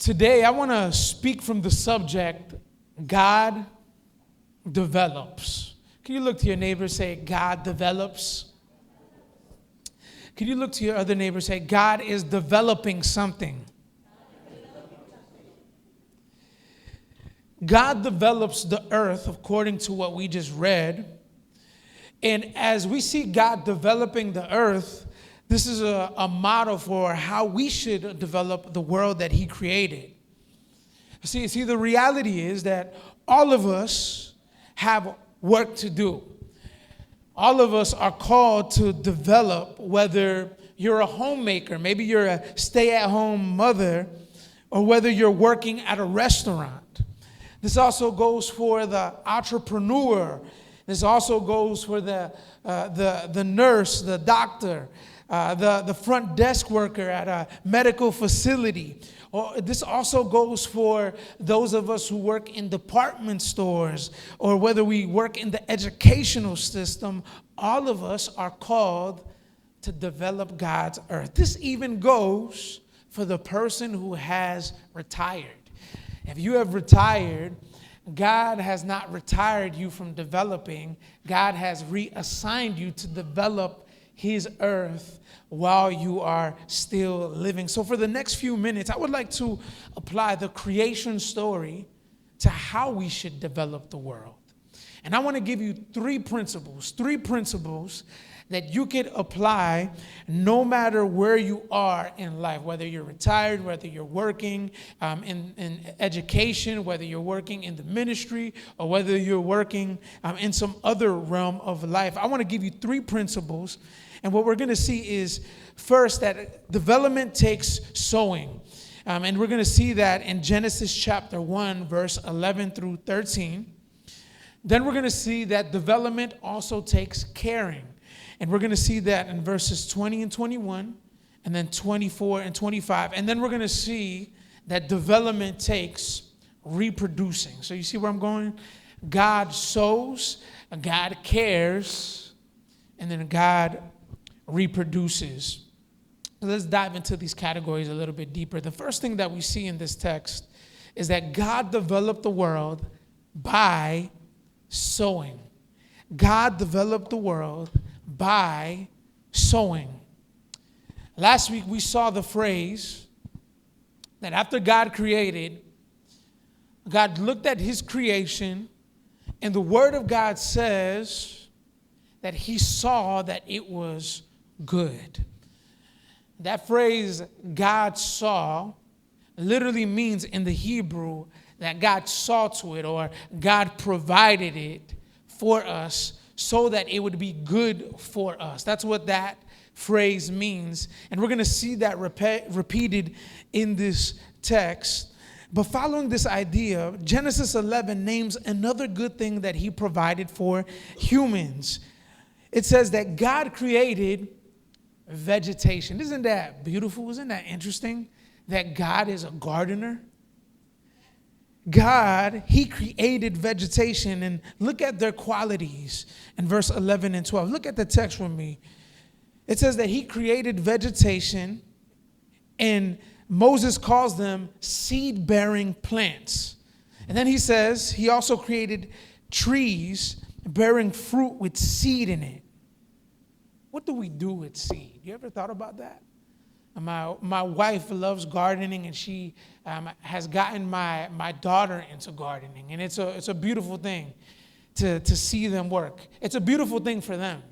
Today, I want to speak from the subject, God develops. Can you look to your neighbor and say, God develops? Can you look to your other neighbor and say, God is developing something? God develops the earth according to what we just read. And as we see God developing the earth, this is a model for how we should develop the world that he created. See, the reality is that all of us have work to do. All of us are called to develop, whether you're a homemaker, maybe you're a stay-at-home mother, or whether you're working at a restaurant. This also goes for the entrepreneur. This also goes for the nurse, the doctor, the front desk worker at a medical facility. Or this also goes for those of us who work in department stores, or whether we work in the educational system. All of us are called to develop God's earth. This even goes for the person who has retired. If you have retired, God has not retired you from developing. God has reassigned you to develop his earth while you are still living. So for the next few minutes, I would like to apply the creation story to how we should develop the world. And I want to give you three principles that you could apply no matter where you are in life, whether you're retired, whether you're working in education, whether you're working in the ministry, or whether you're working in some other realm of life. I want to give you three principles. And what we're going to see is, first, that development takes sowing. And we're going to see that in Genesis chapter 1, verse 11 through 13. Then we're going to see that development also takes caring. And we're going to see that in verses 20 and 21, and then 24 and 25. And then we're going to see that development takes reproducing. So you see where I'm going? God sows, God cares, and then God reproduces. So let's dive into these categories a little bit deeper. The first thing that we see in this text is that God developed the world by sowing. God developed the world by sowing. Last week we saw the phrase that after God created, God looked at his creation, and the word of God says that he saw that it was good. That phrase, God saw, literally means in the Hebrew that God saw to it, or God provided it for us so that it would be good for us. That's what that phrase means. And we're going to see that repeated in this text. But following this idea, Genesis 11 names another good thing that he provided for humans. It says that God created vegetation. Isn't that beautiful? Isn't that interesting? That God is a gardener. God, he created vegetation, and look at their qualities in verse 11 and 12. Look at the text with me. It says that he created vegetation, and Moses calls them seed-bearing plants. And then he says he also created trees bearing fruit with seed in it. What do we do with seed? You ever thought about that? My wife loves gardening, and she has gotten my daughter into gardening. And it's a beautiful thing to see them work. It's a beautiful thing for them.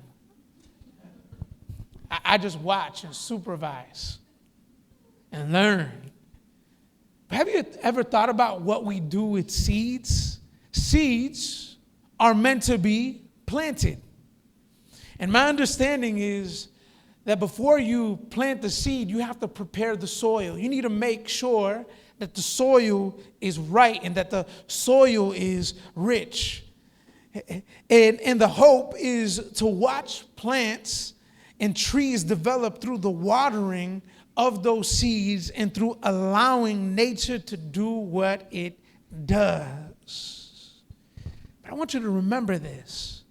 I just watch and supervise and learn. But have you ever thought about what we do with seeds? Seeds are meant to be planted. And my understanding is that before you plant the seed, you have to prepare the soil. You need to make sure that the soil is right and that the soil is rich. And the hope is to watch plants and trees develop through the watering of those seeds and through allowing nature to do what it does. But I want you to remember this,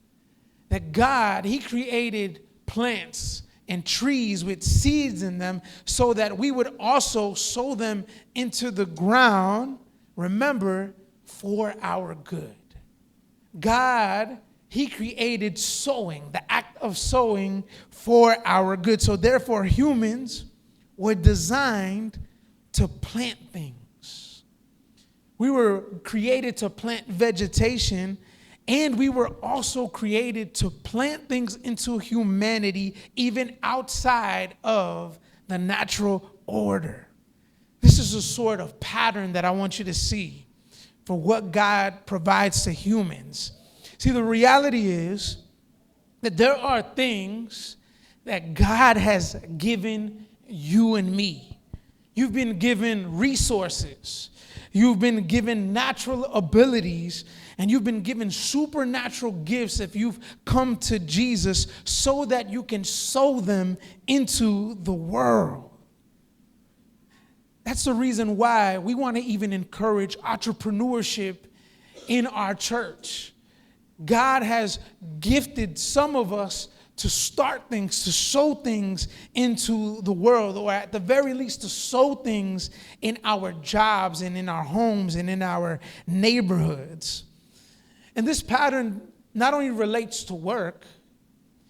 that God, he created plants and trees with seeds in them so that we would also sow them into the ground, remember, for our good. God, he created sowing, the act of sowing for our good. So therefore, humans were designed to plant things. We were created to plant vegetation, and we were also created to plant things into humanity, even outside of the natural order. This is a sort of pattern that I want you to see for what God provides to humans. See, the reality is that there are things that God has given you and me. You've been given resources. You've been given natural abilities, and you've been given supernatural gifts if you've come to Jesus so that you can sow them into the world. That's the reason why we want to even encourage entrepreneurship in our church. God has gifted some of us to start things, to sow things into the world, or at the very least to sow things in our jobs and in our homes and in our neighborhoods. And this pattern not only relates to work,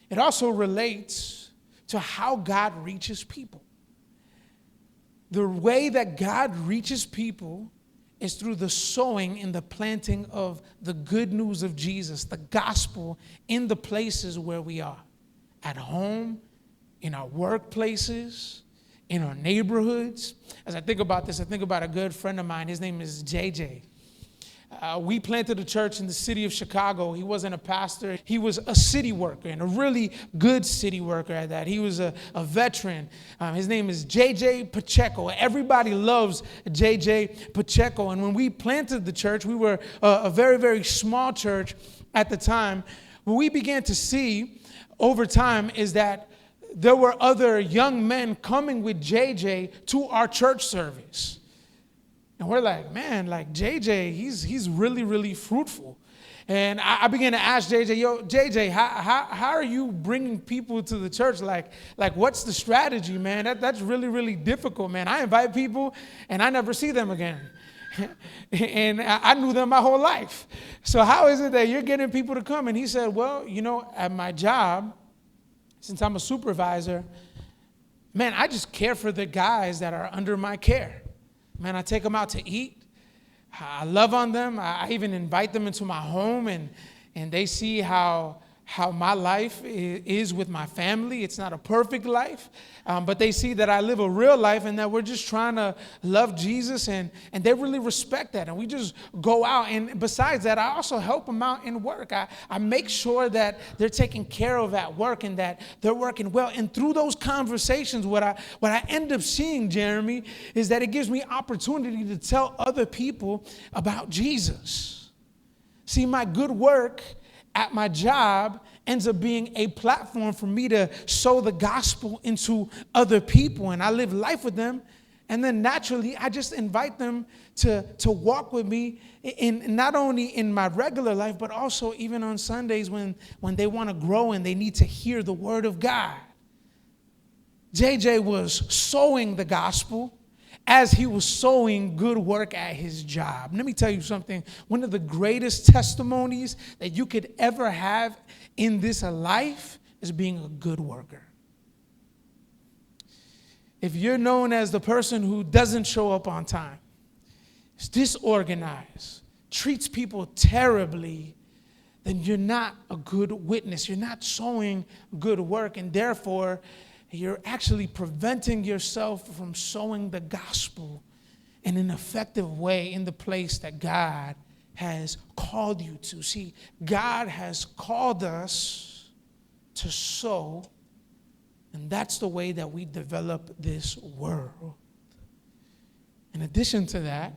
it also relates to how God reaches people. The way that God reaches people is through the sowing and the planting of the good news of Jesus, the gospel, in the places where we are. At home, in our workplaces, in our neighborhoods. As I think about this, I think about a good friend of mine. His name is JJ. We planted a church in the city of Chicago. He wasn't a pastor. He was a city worker, and a really good city worker at that. He was a veteran. His name is JJ Pacheco. Everybody loves JJ Pacheco. And when we planted the church, we were a very, very small church at the time. What we began to see over time is that there were other young men coming with JJ to our church service. And we're like, man, like JJ, he's really, really fruitful. And I began to ask JJ, JJ, how are you bringing people to the church? Like what's the strategy, man? That's really, really difficult, man. I invite people and I never see them again. And I knew them my whole life. So how is it that you're getting people to come? And he said, well, at my job, since I'm a supervisor, man, I just care for the guys that are under my care. Man, I take them out to eat. I love on them. I even invite them into my home, and they see how my life is with my family. It's not a perfect life, but they see that I live a real life and that we're just trying to love Jesus, and they really respect that. And we just go out, and besides that, I also help them out in work. I make sure that they're taken care of at work and that they're working well. And through those conversations, what I end up seeing, Jeremy, is that it gives me opportunity to tell other people about Jesus. See, my good work at my job ends up being a platform for me to sow the gospel into other people, and I live life with them. And then naturally, I just invite them to walk with me in not only in my regular life, but also even on Sundays when they want to grow and they need to hear the word of God. JJ was sowing the gospel as he was sowing good work at his job. Let me tell you something. One of the greatest testimonies that you could ever have in this life is being a good worker. If you're known as the person who doesn't show up on time, is disorganized, treats people terribly, then you're not a good witness. You're not sowing good work, and therefore you're actually preventing yourself from sowing the gospel in an effective way in the place that God has called you to. See, God has called us to sow, and that's the way that we develop this world. In addition to that,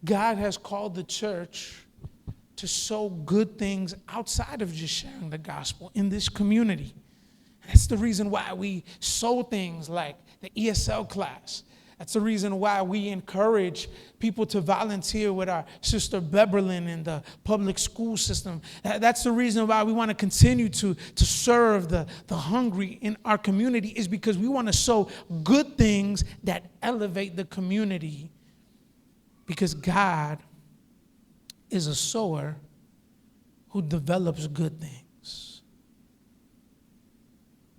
God has called the church to sow good things outside of just sharing the gospel in this community. That's the reason why we sow things like the ESL class. That's the reason why we encourage people to volunteer with our sister Beberlin in the public school system. That's the reason why we want to continue to serve the hungry in our community, is because we want to sow good things that elevate the community. Because God is a sower who develops good things.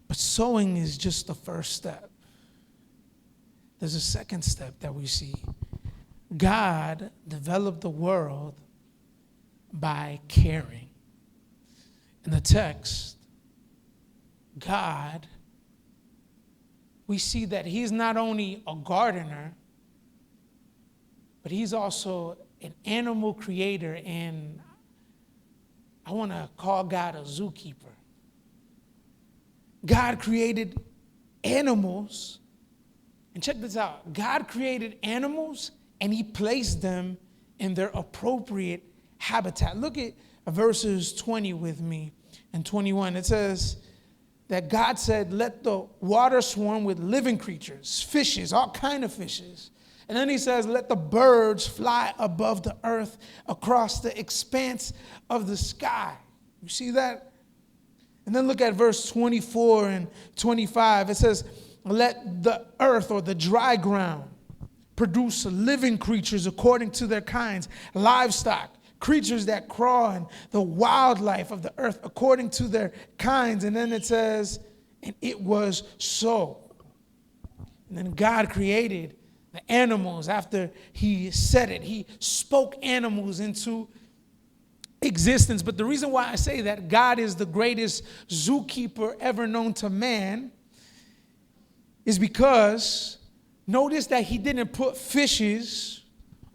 But sowing is just the first step. There's a second step that we see. God developed the world by caring. In the text, God, we see that he's not only a gardener, but he's also an animal creator, and I want to call God a zookeeper. God created animals. And check this out. God created animals and he placed them in their appropriate habitat. Look at verses 20 with me and 21. It says that God said, let the water swarm with living creatures, fishes, all kind of fishes. And then he says, let the birds fly above the earth across the expanse of the sky. You see that? And then look at verse 24 and 25. It says, let the earth, or the dry ground, produce living creatures according to their kinds, livestock, creatures that crawl, and the wildlife of the earth according to their kinds. And then it says, and it was so. And then God created the animals after he said it. He spoke animals into existence. But the reason why I say that God is the greatest zookeeper ever known to man is because notice that he didn't put fishes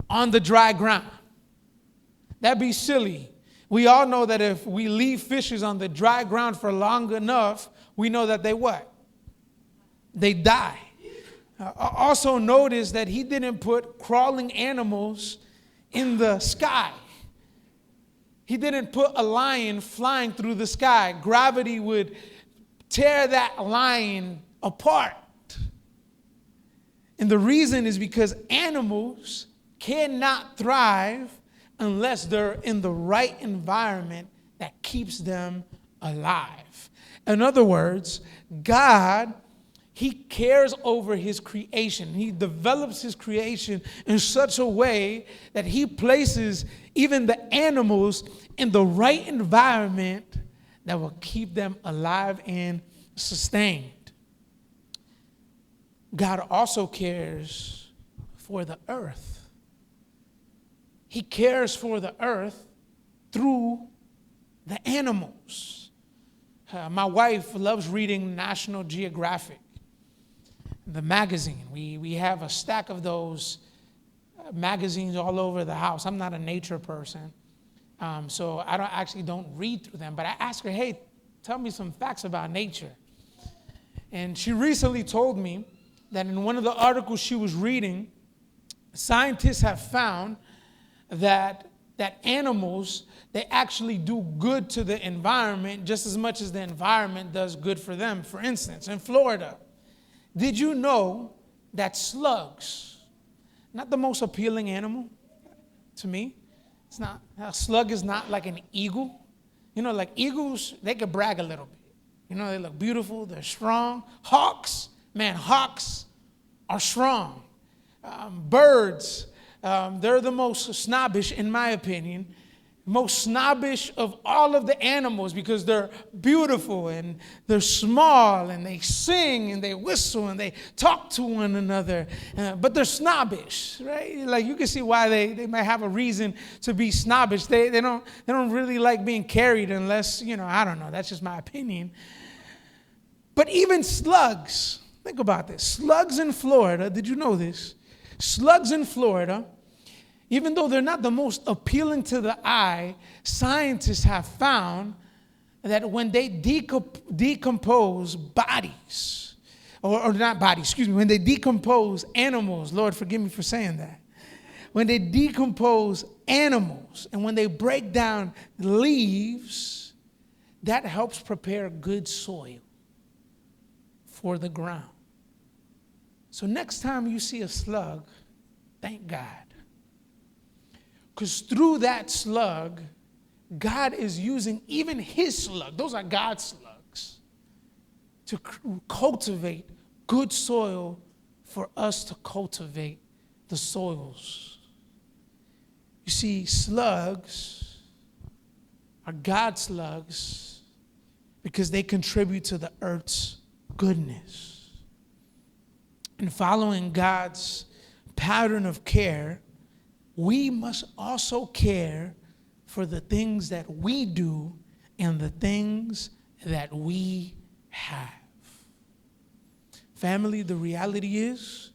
on the dry ground. That'd be silly. We all know that if we leave fishes on the dry ground for long enough, we know that they what? They die. Also notice that he didn't put crawling animals in the sky. He didn't put a lion flying through the sky. Gravity would tear that lion apart. And the reason is because animals cannot thrive unless they're in the right environment that keeps them alive. In other words, God, he cares over his creation. He develops his creation in such a way that he places even the animals in the right environment that will keep them alive and sustained. God also cares for the earth. He cares for the earth through the animals. My wife loves reading National Geographic, the magazine. We have a stack of those magazines all over the house. I'm not a nature person, so I don't read through them. But I asked her, hey, tell me some facts about nature. And she recently told me that in one of the articles she was reading, scientists have found that animals, they actually do good to the environment just as much as the environment does good for them. For instance, in Florida, did you know that slugs, not the most appealing animal to me, it's not, a slug is not like an eagle. You know, like eagles, they could brag a little bit. You know, they look beautiful, they're strong. Hawks are strong. Birds, they're the most snobbish, in my opinion, most snobbish of all of the animals because they're beautiful and they're small and they sing and they whistle and they talk to one another, but they're snobbish, right? Like you can see why they might have a reason to be snobbish. They don't really like being carried unless, I don't know, that's just my opinion. But even slugs, think about this. Slugs in Florida, did you know this? Slugs in Florida, even though they're not the most appealing to the eye, scientists have found that when they decompose bodies, or not bodies, excuse me, when they decompose animals, Lord, forgive me for saying that. When they decompose animals and when they break down leaves, that helps prepare good soil for the ground. So next time you see a slug, thank God. Because through that slug, God is using even his slug, those are God's slugs, to cultivate good soil for us to cultivate the soils. You see, slugs are God's slugs because they contribute to the earth's goodness. And following God's pattern of care, we must also care for the things that we do and the things that we have. Family, the reality is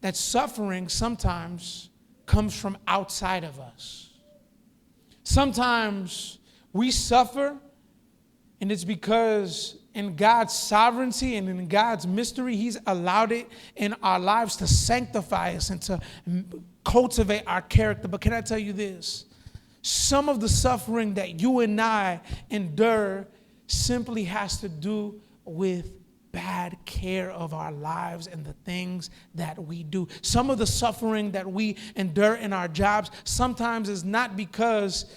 that suffering sometimes comes from outside of us. Sometimes we suffer, and it's because in God's sovereignty and in God's mystery, he's allowed it in our lives to sanctify us and to cultivate our character. But can I tell you this? Some of the suffering that you and I endure simply has to do with bad care of our lives and the things that we do. Some of the suffering that we endure in our jobs sometimes is not because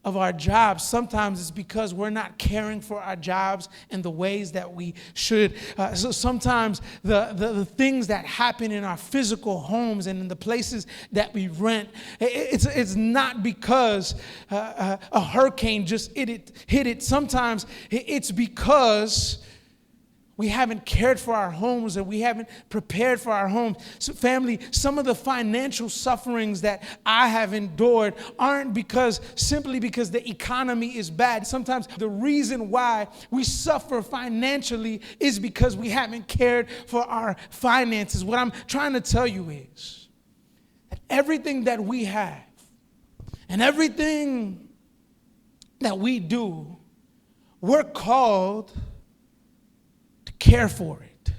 of our jobs. Sometimes it's because we're not caring for our jobs in the ways that we should. So sometimes the things that happen in our physical homes and in the places that we rent, it's not because a hurricane just hit it. Sometimes it's because we haven't cared for our homes and we haven't prepared for our homes. So family, some of the financial sufferings that I have endured aren't simply because the economy is bad. Sometimes the reason why we suffer financially is because we haven't cared for our finances. What I'm trying to tell you is that everything that we have and everything that we do, we're called care for it.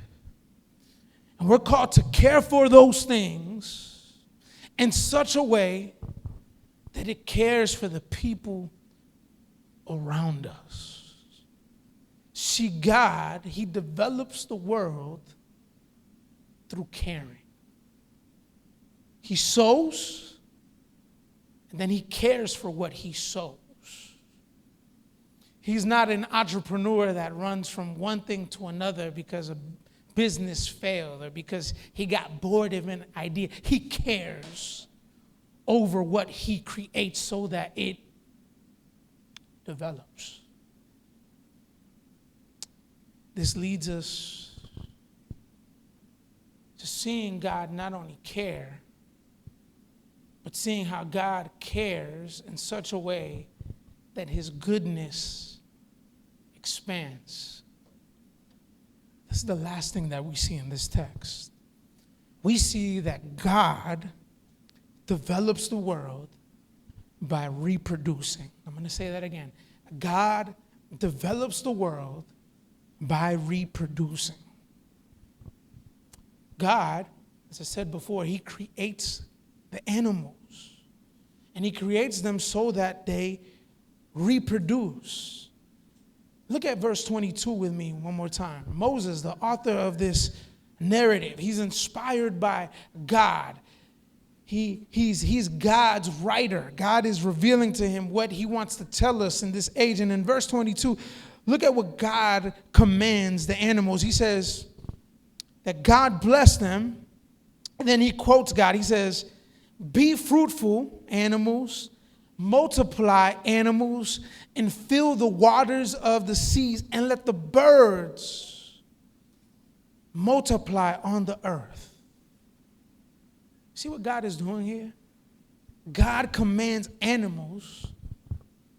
And we're called to care for those things in such a way that it cares for the people around us. See, God, he develops the world through caring. He sows, and then he cares for what he sows. He's not an entrepreneur that runs from one thing to another because a business failed or because he got bored of an idea. He cares over what he creates so that it develops. This leads us to seeing God not only care, but seeing how God cares in such a way that his goodness expands. This is the last thing that we see in this text. We see that God develops the world by reproducing. I'm going to say that again. God develops the world by reproducing. God, as I said before, he creates the animals. And he creates them so that they reproduce. Look at verse 22 with me one more time. Moses, the author of this narrative, he's inspired by God. He's God's writer. God is revealing to him what he wants to tell us in this age. And in verse 22, look at what God commands the animals. He says that God blessed them. And then he quotes God. He says, "Be fruitful, animals, multiply, animals, and fill the waters of the seas, and let the birds multiply on the earth." See what God is doing here? God commands animals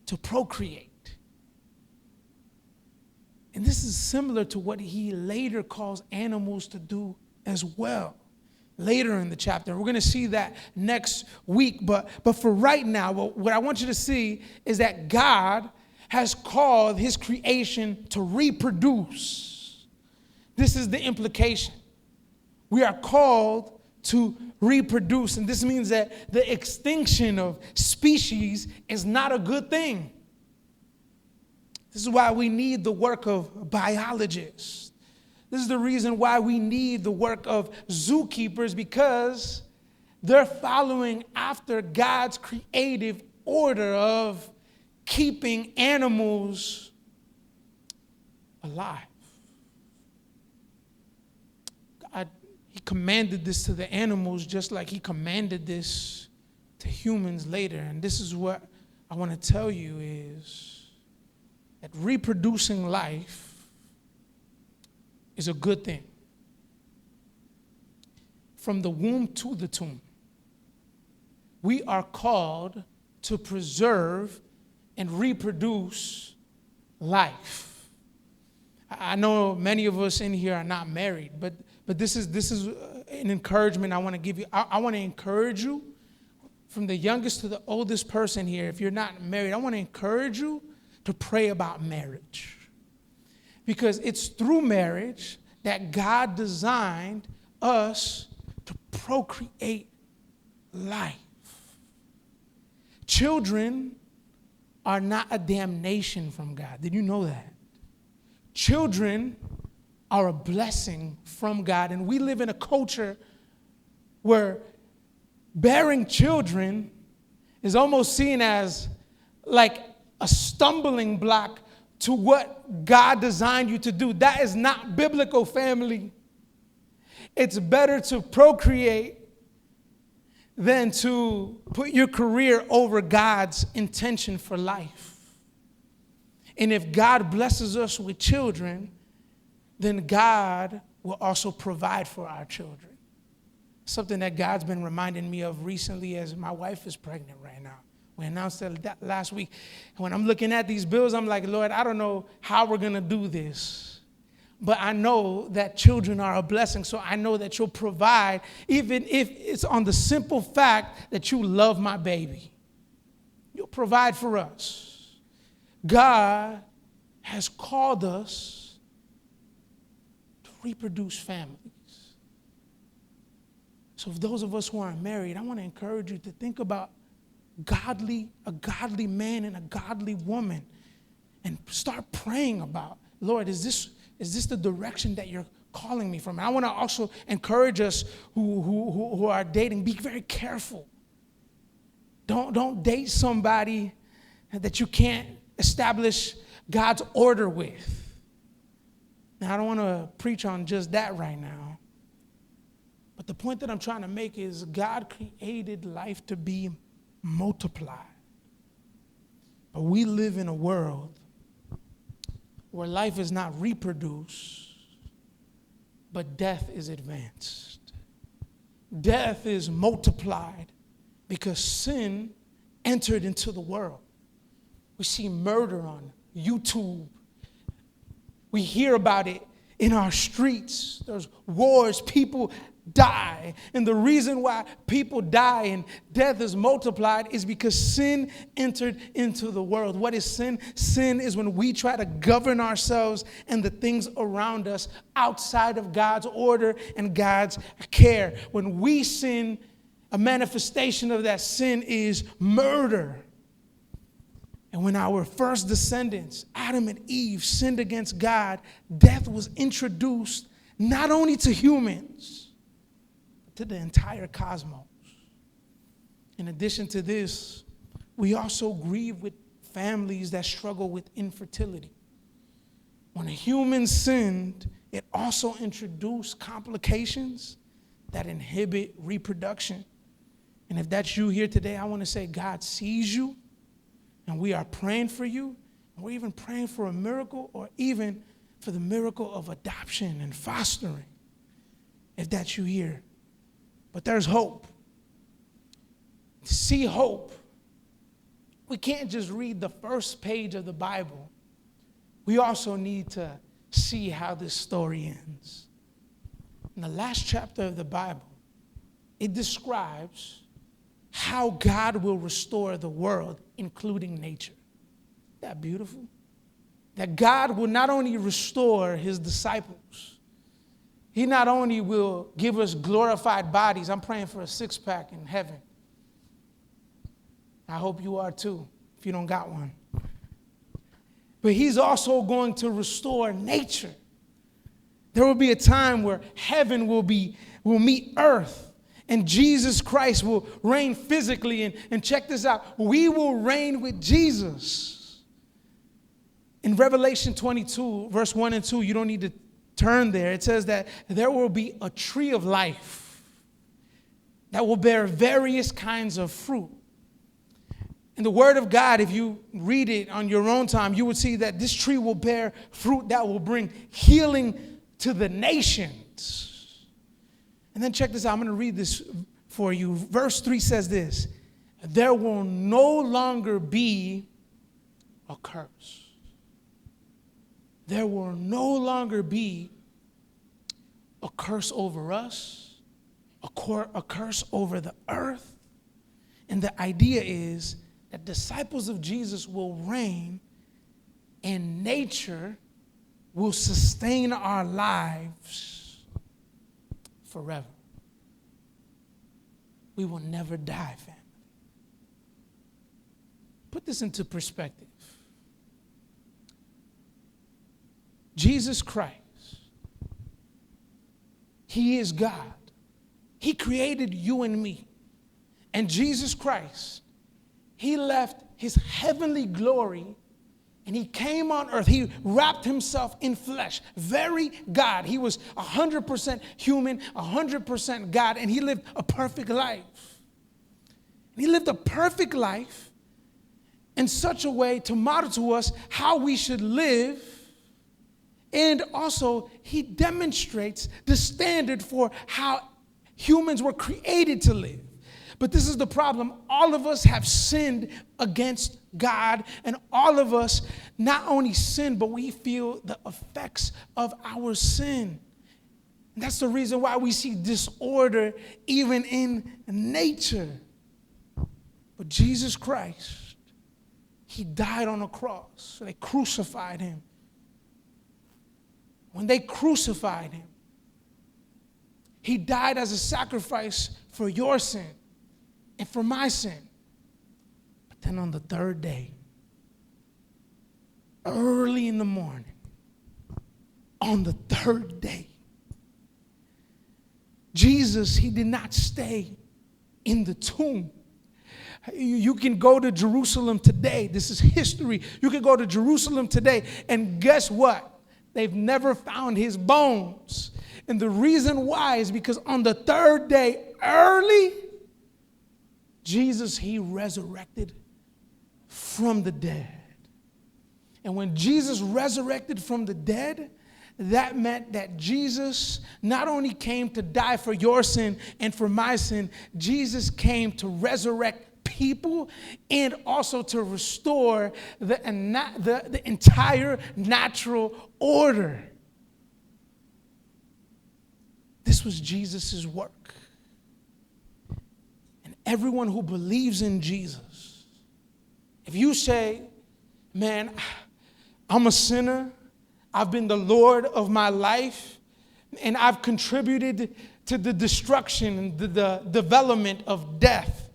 to procreate. And this is similar to what he later calls animals to do as well. Later in the chapter. We're going to see that next week. But for right now, what I want you to see is that God has called his creation to reproduce. This is the implication. We are called to reproduce. And this means that the extinction of species is not a good thing. This is why we need the work of biologists This is the reason why we need the work of zookeepers, because they're following after God's creative order of keeping animals alive. God, he commanded this to the animals just like he commanded this to humans later. And this is what I want to tell you is that reproducing life is a good thing. From the womb to the tomb, we are called to preserve and reproduce life. I know many of us in here are not married, but this is an encouragement I want to give you. I want to encourage you, from the youngest to the oldest person here. If you're not married, I want to encourage you to pray about marriage. Because it's through marriage that God designed us to procreate life. Children are not a damnation from God. Did you know that? Children are a blessing from God. And we live in a culture where bearing children is almost seen as like a stumbling block to what God designed you to do. That is not biblical, family. It's better to procreate than to put your career over God's intention for life. And if God blesses us with children, then God will also provide for our children. Something that God's been reminding me of recently as my wife is pregnant right now. We announced that last week. And when I'm looking at these bills, I'm like, Lord, I don't know how we're going to do this. But I know that children are a blessing, so I know that you'll provide, even if it's on the simple fact that you love my baby. You'll provide for us. God has called us to reproduce families. So for those of us who aren't married, I want to encourage you to think about a godly man and a godly woman, and start praying about, Lord, is this the direction that you're calling me from? And I want to also encourage us who are dating, be very careful. Don't date somebody that you can't establish God's order with. Now, I don't want to preach on just that right now. But the point that I'm trying to make is God created life to be multiplied. But we live in a world where life is not reproduced, but death is advanced. Death is multiplied because sin entered into the world. We see murder on YouTube. We hear about it in our streets. There's wars, people die. And the reason why people die and death is multiplied is because sin entered into the world. What is sin? Sin is when we try to govern ourselves and the things around us outside of God's order and God's care. When we sin, a manifestation of that sin is murder. And when our first descendants, Adam and Eve, sinned against God, death was introduced not only to humans, to the entire cosmos. In addition to this, we also grieve with families that struggle with infertility. When a human sinned, it also introduced complications that inhibit reproduction. And if that's you here today, I want to say God sees you, and we are praying for you, and we're even praying for a miracle, or even for the miracle of adoption and fostering, if that's you here. But there's hope. To see hope, we can't just read the first page of the Bible. We also need to see how this story ends. In the last chapter of the Bible, it describes how God will restore the world, including nature. Isn't that beautiful? That God will not only restore his disciples, he not only will give us glorified bodies. I'm praying for a six-pack in heaven. I hope you are too, if you don't got one. But he's also going to restore nature. There will be a time where heaven will meet earth, and Jesus Christ will reign physically. And check this out. We will reign with Jesus. In Revelation 22, verse 1 and 2, you don't need to turn there. It says that there will be a tree of life that will bear various kinds of fruit. In the Word of God, if you read it on your own time, you would see that this tree will bear fruit that will bring healing to the nations. And then check this out. I'm going to read this for you. Verse 3 says this: there will no longer be a curse. There will no longer be a curse over us, a curse over the earth. And the idea is that disciples of Jesus will reign, and nature will sustain our lives forever. We will never die, family. Put this into perspective. Jesus Christ, He is God. He created you and me. And Jesus Christ, He left His heavenly glory and He came on earth. He wrapped Himself in flesh. Very God. He was 100% human, 100% God, and He lived a perfect life. He lived a perfect life in such a way to model to us how we should live. And also, He demonstrates the standard for how humans were created to live. But this is the problem. All of us have sinned against God, and all of us not only sin, but we feel the effects of our sin. And that's the reason why we see disorder even in nature. But Jesus Christ, He died on a cross. So they crucified Him. When they crucified Him, He died as a sacrifice for your sin and for my sin. But then on the third day, early in the morning, on the third day, Jesus, He did not stay in the tomb. You can go to Jerusalem today. This is history. You can go to Jerusalem today, and guess what? They've never found His bones. And the reason why is because on the third day, early, Jesus, He resurrected from the dead. And when Jesus resurrected from the dead, that meant that Jesus not only came to die for your sin and for my sin, Jesus came to resurrect people and also to restore the entire natural order. This was Jesus' work. And everyone who believes in Jesus, if you say, man, I'm a sinner, I've been the Lord of my life, and I've contributed to the destruction and the development of death.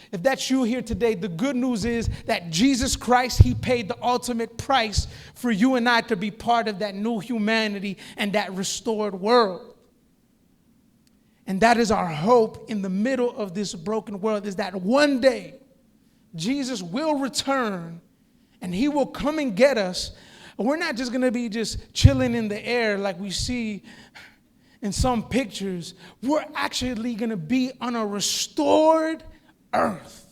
If that's you here today, the good news is that Jesus Christ, He paid the ultimate price for you and I to be part of that new humanity and that restored world. And that is our hope in the middle of this broken world, is that one day Jesus will return and He will come and get us. We're not just going to be just chilling in the air like we see in some pictures. We're actually going to be on a restored earth,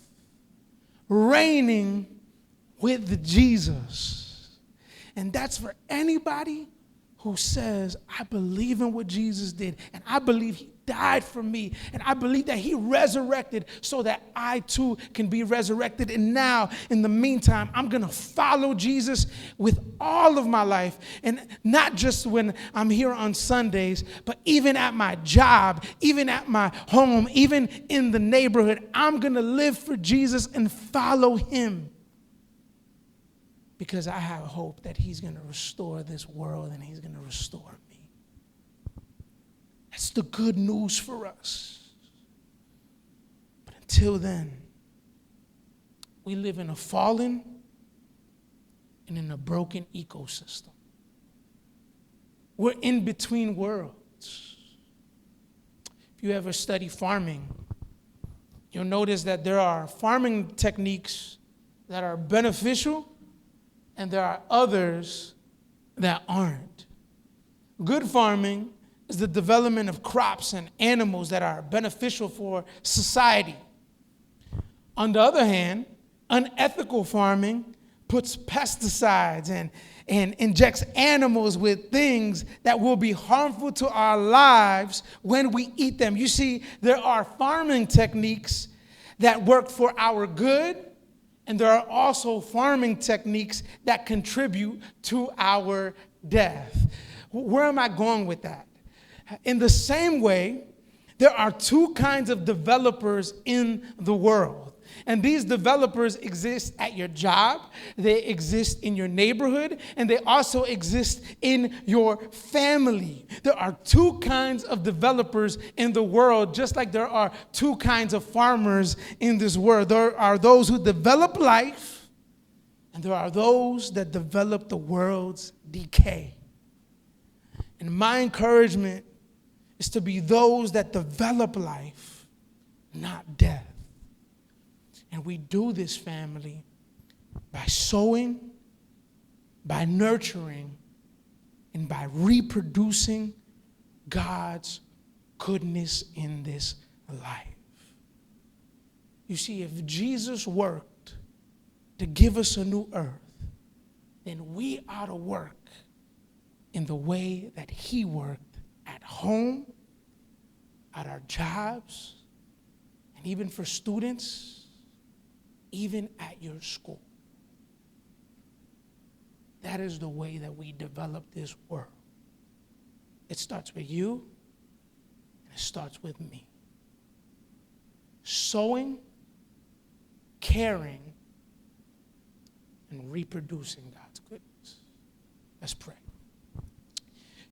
reigning with Jesus. And that's for anybody who says, I believe in what Jesus did, and I believe He died for me, and I believe that He resurrected so that I too can be resurrected. And now, in the meantime, I'm going to follow Jesus with all of my life, and not just when I'm here on Sundays, but even at my job, even at my home, even in the neighborhood. I'm going to live for Jesus and follow Him, because I have hope that He's going to restore this world and He's going to restore me. That's the good news for us. But until then, we live in a fallen and in a broken ecosystem. We're in between worlds. If you ever study farming, you'll notice that there are farming techniques that are beneficial and there are others that aren't. Good farming is the development of crops and animals that are beneficial for society. On the other hand, unethical farming puts pesticides and injects animals with things that will be harmful to our lives when we eat them. You see, there are farming techniques that work for our good, and there are also farming techniques that contribute to our death. Where am I going with that? In the same way, there are two kinds of developers in the world. And these developers exist at your job, they exist in your neighborhood, and they also exist in your family. There are two kinds of developers in the world, just like there are two kinds of farmers in this world. There are those who develop life, and there are those that develop the world's decay. And my encouragement is to be those that develop life, not death. And we do this, family, by sowing, by nurturing, and by reproducing God's goodness in this life. You see, if Jesus worked to give us a new earth, then we ought to work in the way that he worked at home, at our jobs, and even for students, even at your school. That is the way that we develop this world. It starts with you, and it starts with me. Sowing, caring, and reproducing God's goodness. Let's pray.